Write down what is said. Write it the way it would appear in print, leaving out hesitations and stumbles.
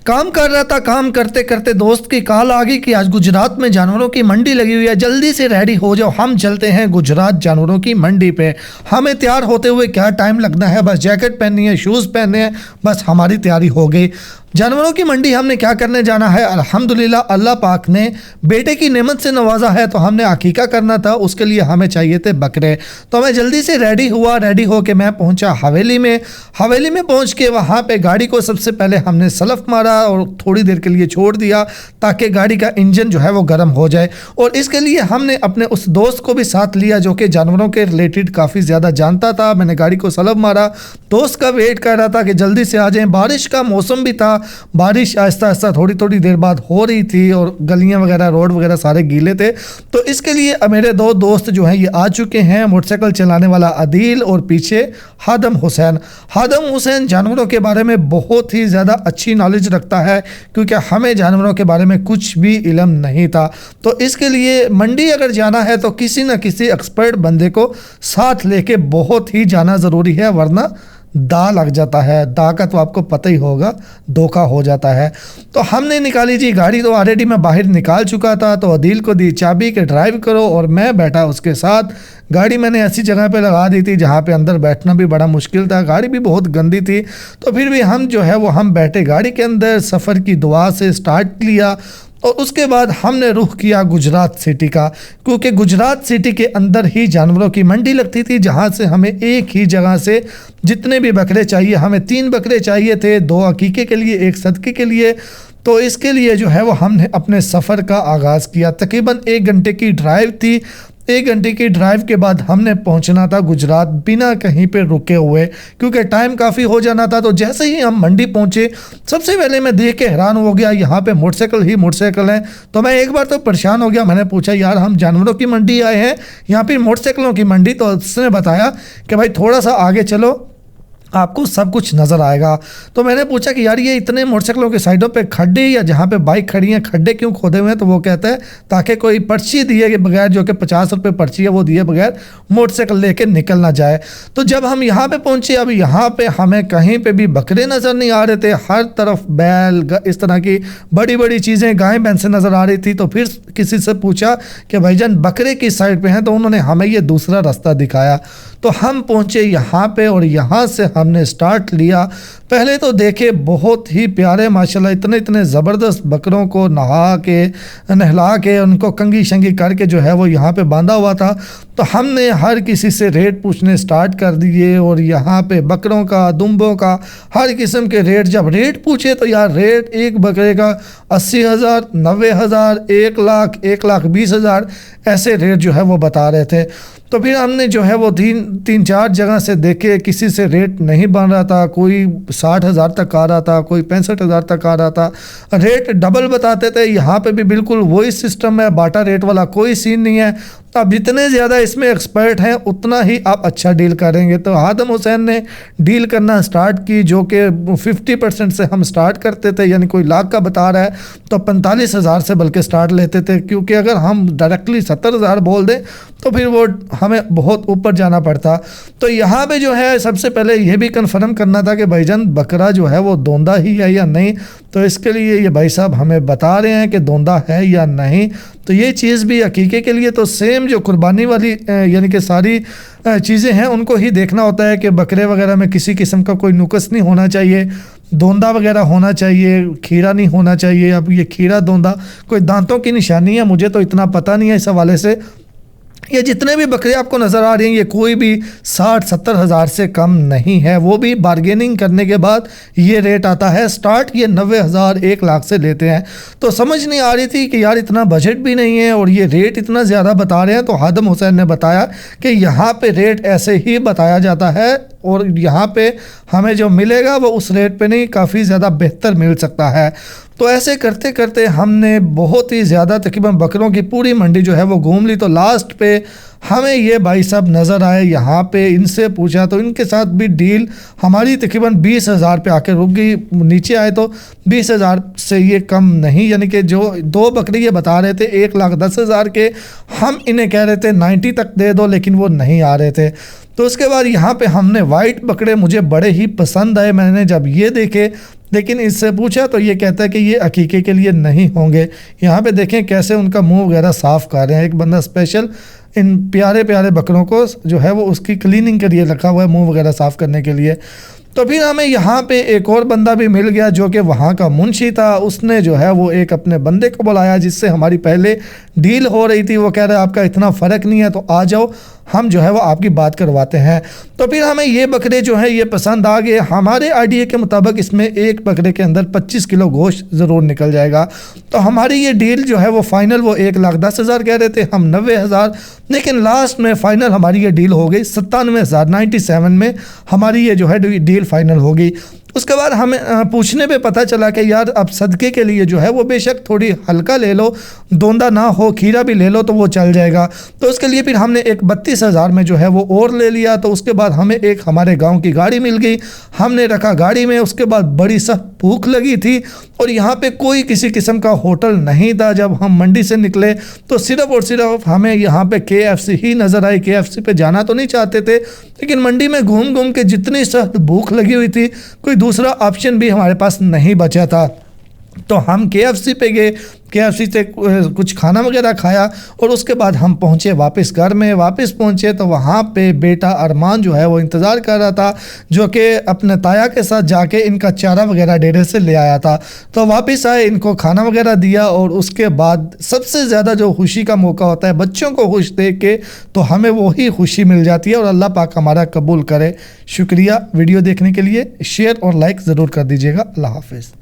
काम कर रहा था, काम करते करते दोस्त की कॉल आ गई कि आज गुजरात में जानवरों की मंडी लगी हुई है, जल्दी से रेडी हो जाओ, हम चलते हैं गुजरात जानवरों की मंडी पे। हमें तैयार होते हुए क्या टाइम लगना है, बस जैकेट पहननी है, शूज़ पहनने हैं, बस हमारी तैयारी हो गई। जानवरों की मंडी हमने क्या करने जाना है, अल्हम्दुलिल्लाह अल्लाह पाक ने बेटे की नेमत से नवाजा है, तो हमने अकीका करना था, उसके लिए हमें चाहिए थे बकरे। तो मैं जल्दी से रेडी हुआ, रेडी होके मैं पहुंचा हवेली में। हवेली में पहुंच के वहाँ पे गाड़ी को सबसे पहले हमने सलफ मारा और थोड़ी देर के लिए छोड़ दिया ताकि गाड़ी का इंजन जो है वो गर्म हो जाए। और इसके लिए हमने अपने उस दोस्त को भी साथ लिया जो कि जानवरों के रिलेटेड काफ़ी ज़्यादा जानता था। मैंने गाड़ी को सलफ मारा, दोस्त का वेट कर रहा था कि जल्दी से आ जाएं। बारिश का मौसम भी था, बारिश आहिस्ता आहिस्ता थोड़ी थोड़ी देर बाद हो रही थी और गलियां वगैरह रोड वगैरह सारे गीले थे। तो इसके लिए मेरे दो दोस्त जो हैं ये आ चुके हैं, मोटरसाइकिल चलाने वाला अदील और पीछे हादम हुसैन। हादम हुसैन जानवरों के बारे में बहुत ही ज़्यादा अच्छी नॉलेज रखता है क्योंकि हमें जानवरों के बारे में कुछ भी इल्म नहीं था। तो इसके लिए मंडी अगर जाना है तो किसी न किसी एक्सपर्ट बंदे को साथ लेके बहुत ही जाना ज़रूरी है, वरना दा लग जाता है। दा का तो आपको पता ही होगा, धोखा हो जाता है। तो हमने निकाली जी गाड़ी, तो ऑलरेडी मैं बाहर निकाल चुका था, तो अदील को दी चाबी के ड्राइव करो और मैं बैठा उसके साथ। गाड़ी मैंने ऐसी जगह पे लगा दी थी जहाँ पे अंदर बैठना भी बड़ा मुश्किल था, गाड़ी भी बहुत गंदी थी। तो फिर भी हम जो है वो हम बैठे गाड़ी के अंदर, सफ़र की दुआ से स्टार्ट लिया और उसके बाद हमने रुख किया गुजरात सिटी का, क्योंकि गुजरात सिटी के अंदर ही जानवरों की मंडी लगती थी जहां से हमें एक ही जगह से जितने भी बकरे चाहिए, हमें 3 बकरे चाहिए थे, 2 अकीके के लिए, 1 सदके के लिए। तो इसके लिए जो है वो हमने अपने सफ़र का आगाज़ किया। तकरीबन 1 घंटे की ड्राइव थी। 1 घंटे की ड्राइव के बाद हमने पहुंचना था गुजरात बिना कहीं पे रुके हुए, क्योंकि टाइम काफ़ी हो जाना था। तो जैसे ही हम मंडी पहुंचे, सबसे पहले मैं देख के हैरान हो गया, यहाँ पे मोटरसाइकिल ही मोटरसाइकिल हैं। तो मैं एक बार तो परेशान हो गया, मैंने पूछा यार हम जानवरों की मंडी आए हैं, यहाँ पे मोटरसाइकिलों की मंडी? तो उसने बताया कि भाई थोड़ा सा आगे चलो, आपको सब कुछ नज़र आएगा। तो मैंने पूछा कि यार ये इतने मोटरसाइकिलों के साइडों पे खड्डे या जहाँ पे बाइक खड़ी हैं खड्डे क्यों खोदे हुए हैं? तो वो कहता है ताकि कोई पर्ची दिए के बगैर, जो कि 50 रुपये पर्ची है, वो दिए बगैर मोटरसाइकिल लेके निकल ना जाए। तो जब हम यहाँ पे पहुँचे, अब यहाँ पे हमें कहीं पे भी बकरे नज़र नहीं आ रहे थे, हर तरफ बैल, इस तरह की बड़ी बड़ी चीज़ें, गाय भैंसें नज़र आ रही थी। तो फिर किसी से पूछा कि भाईजान बकरे किस साइड पे हैं, तो उन्होंने हमें ये दूसरा रास्ता दिखाया। तो हम पहुँचे यहाँ पे और यहाँ से हमने स्टार्ट लिया। पहले तो देखे बहुत ही प्यारे माशाल्लाह, इतने इतने ज़बरदस्त बकरों को नहला के उनको कंगी शंगी करके जो है वो यहाँ पे बांधा हुआ था। तो हमने हर किसी से रेट पूछने स्टार्ट कर दिए और यहाँ पे बकरों का, दुम्बों का, हर किस्म के रेट। जब रेट पूछे तो यार रेट एक बकरे का 80,000, 90,000, 1 लाख, 1,20,000 ऐसे रेट जो है वो बता रहे थे। तो फिर हमने जो है वो 3-4 जगह से देखे, किसी से रेट नहीं बन रहा था, कोई 60,000 तक आ रहा था, कोई 65,000 तक आ रहा था, रेट डबल बताते थे। यहाँ पे भी बिल्कुल वही सिस्टम है, बाटा रेट वाला कोई सीन नहीं है। अब जितने ज़्यादा इसमें एक्सपर्ट हैं उतना ही आप अच्छा डील करेंगे। तो हादम हुसैन ने डील करना स्टार्ट की, जो कि 50% से हम स्टार्ट करते थे, यानी कोई लाख का बता रहा है तो 45,000 से बल्कि स्टार्ट लेते थे, क्योंकि अगर हम डायरेक्टली 70,000 बोल दें तो फिर वो हमें बहुत ऊपर जाना पड़ता। तो यहाँ पे जो है सबसे पहले ये भी कन्फर्म करना था कि भाईजान बकरा जो है वो दोंदा ही है या नहीं। तो इसके लिए ये भाई साहब हमें बता रहे हैं कि दोंदा है या नहीं। तो ये चीज़ भी अकीके के लिए तो सेम जो कुर्बानी वाली यानी कि सारी चीज़ें हैं उनको ही देखना होता है कि बकरे वगैरह में किसी किस्म का कोई नुक्स नहीं होना चाहिए, दोंदा वगैरह होना चाहिए, खीरा नहीं होना चाहिए। अब ये खीरा दोंदा कोई दांतों की निशानी है, मुझे तो इतना पता नहीं है इस हवाले से। ये जितने भी बकरे आपको नज़र आ रही हैं ये कोई भी 60-70 हज़ार से कम नहीं है, वो भी बार्गेनिंग करने के बाद ये रेट आता है। स्टार्ट ये 90,000, 1 लाख से लेते हैं। तो समझ नहीं आ रही थी कि यार इतना बजट भी नहीं है और ये रेट इतना ज़्यादा बता रहे हैं। तो हादम हुसैन ने बताया कि यहाँ पे रेट ऐसे ही बताया जाता है और यहाँ पे हमें जो मिलेगा वो उस रेट पे नहीं, काफ़ी ज़्यादा बेहतर मिल सकता है। तो ऐसे करते करते हमने बहुत ही ज़्यादा तकरीबन बकरों की पूरी मंडी जो है वो घूम ली। तो लास्ट पे हमें ये भाई साहब नज़र आए यहाँ पे, इनसे पूछा तो इनके साथ भी डील हमारी तकरीबन 20,000 पे आके रुक गई। नीचे आए तो 20,000 से ये कम नहीं, यानी कि जो 2 बकरी ये बता रहे थे 1,10,000 के, हम इन्हें कह रहे थे 90 तक दे दो, लेकिन वो नहीं आ रहे थे। तो उसके बाद यहाँ पे हमने वाइट बकरे मुझे बड़े ही पसंद आए। मैंने जब ये देखे لیکن اس سے پوچھا تو یہ کہتا ہے کہ یہ عقیقے کے لیے نہیں ہوں گے۔ یہاں پہ دیکھیں کیسے ان کا منہ وغیرہ صاف کر رہے ہیں، ایک بندہ اسپیشل ان پیارے پیارے بکروں کو جو ہے وہ اس کی کلیننگ کے لیے رکھا ہوا ہے، منہ وغیرہ صاف کرنے کے لیے۔ تو پھر ہمیں یہاں پہ ایک اور بندہ بھی مل گیا جو کہ وہاں کا منشی تھا، اس نے جو ہے وہ ایک اپنے بندے کو بلایا جس سے ہماری پہلے ڈیل ہو رہی تھی، وہ کہہ رہا ہے آپ کا اتنا فرق نہیں ہے تو آ جاؤ، ہم جو ہے وہ آپ کی بات کرواتے ہیں۔ تو پھر ہمیں یہ بکرے جو ہیں یہ پسند آ گئے، ہمارے آئیڈیا کے مطابق اس میں ایک بکرے کے اندر 25 کلو گوشت ضرور نکل جائے گا۔ تو ہماری یہ ڈیل جو ہے وہ فائنل وہ 1,10,000 کہہ رہے تھے، ہم 90,000، لیکن لاسٹ میں فائنل ہماری یہ ڈیل ہو گئی 97,000، 97 میں ہماری یہ جو ہے ڈیل فائنل ہوگی۔ اس کے بعد ہمیں پوچھنے پہ پتہ چلا کہ یار اب صدقے کے لیے جو ہے وہ بے شک تھوڑی ہلکا لے لو، دوندا نہ ہو، کھیرا بھی لے لو تو وہ چل جائے گا۔ تو اس کے لیے پھر ہم نے ایک 32,000 میں جو ہے وہ اور لے لیا۔ تو اس کے بعد ہمیں ایک ہمارے گاؤں کی گاڑی مل گئی، ہم نے رکھا گاڑی میں۔ اس کے بعد بڑی سخت بھوک لگی تھی اور یہاں پہ کوئی کسی قسم کا ہوٹل نہیں تھا۔ جب ہم منڈی سے نکلے تو صرف اور صرف ہمیں یہاں پہ KFC ہی نظر آئی۔ KFC پہ جانا تو نہیں چاہتے تھے، لیکن منڈی میں گھوم گھوم کے جتنی سخت بھوک لگی ہوئی تھی کوئی دوسرا آپشن بھی ہمارے پاس نہیں بچا تھا۔ تو ہم KFC پہ گئے، KFC سے کچھ کھانا وغیرہ کھایا اور اس کے بعد ہم پہنچے واپس گھر میں۔ واپس پہنچے تو وہاں پہ بیٹا ارمان جو ہے وہ انتظار کر رہا تھا، جو کہ اپنے تایا کے ساتھ جا کے ان کا چارہ وغیرہ ڈیرے سے لے آیا تھا۔ تو واپس آئے، ان کو کھانا وغیرہ دیا اور اس کے بعد سب سے زیادہ جو خوشی کا موقع ہوتا ہے بچوں کو خوش دیکھ کے، تو ہمیں وہی خوشی مل جاتی ہے اور اللہ پاک ہمارا قبول کرے۔ شکریہ ویڈیو دیکھنے کے لیے، شیئر اور لائک ضرور کر دیجیے گا۔ اللہ حافظ۔